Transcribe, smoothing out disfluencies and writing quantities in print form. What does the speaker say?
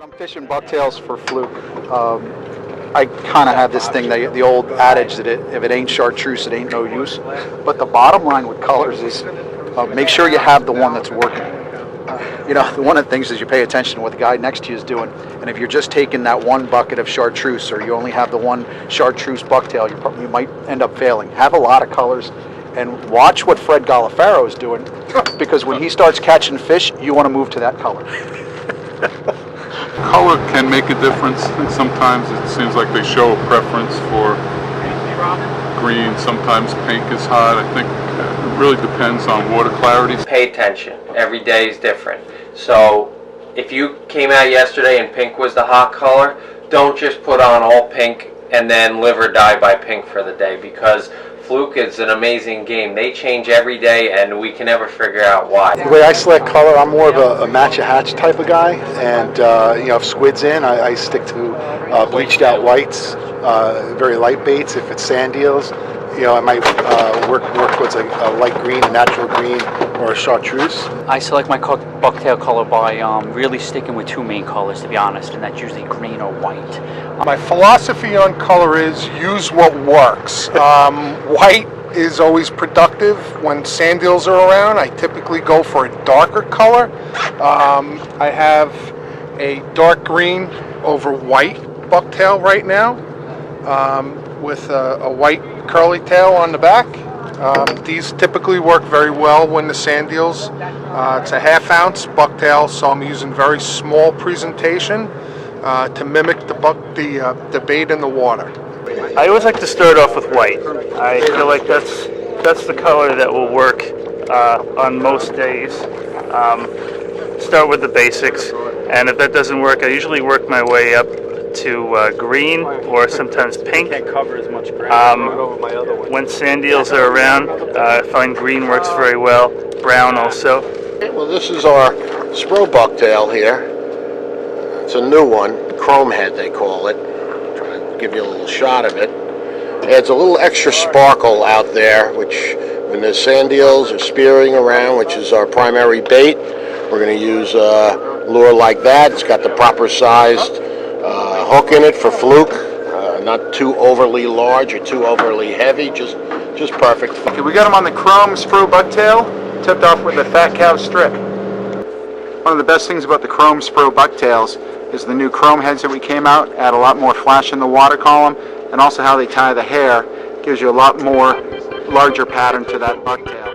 I'm fishing bucktails for fluke. I kind of have this thing, the old adage that if it ain't chartreuse, it ain't no use. But the bottom line with colors is make sure you have the one that's working. One of the things is you pay attention to what the guy next to you is doing. And if you're just taking that one bucket of chartreuse, or you only have the one chartreuse bucktail, you might end up failing. Have a lot of colors and watch what Fred Galafaro is doing, because when he starts catching fish, you want to move to that color. Color can make a difference, and sometimes it seems like they show a preference for green. Sometimes pink is hot. I think it really depends on water clarity. Pay attention. Every day is different. So if you came out yesterday and pink was the hot color, don't just put on all pink and then live or die by pink for the day, because fluke is an amazing game. They change every day and we can never figure out why. The way I select color, I'm more of a match-a-hatch type of guy, and if squid's in, I stick to bleached out whites, very light baits. If it's sand eels, I might work towards a light green, a natural green, or a chartreuse. I select my bucktail color by really sticking with two main colors, to be honest, and that's usually green or white. My philosophy on color is use what works. White is always productive. When sand eels are around, I typically go for a darker color. I have a dark green over white bucktail right now, with a white curly tail on the back. These typically work very well when the sand eels. It's a 1/2 ounce bucktail, so I'm using very small presentation to mimic the bait in the water. I always like to start off with white. I feel like that's the color that will work on most days. Start with the basics, and if that doesn't work, I usually work my way up to green or sometimes pink. Can't cover as much ground. When sand eels are around, I find green works very well. Brown also. Well, this is our Spro bucktail here. It's a new one, chrome head they call it. Try to give you a little shot of it. It adds a little extra sparkle out there, which when the sand eels are spearing around, which is our primary bait, we're going to use a lure like that. It's got the proper sized hook in it for fluke, not too overly large or too overly heavy, just perfect. Okay, we got them on the chrome Spro bucktail, tipped off with a Fat Cow strip. One of the best things about the chrome Spro bucktails is the new chrome heads that we came out add a lot more flash in the water column, and also how they tie the hair gives you a lot more larger pattern to that bucktail.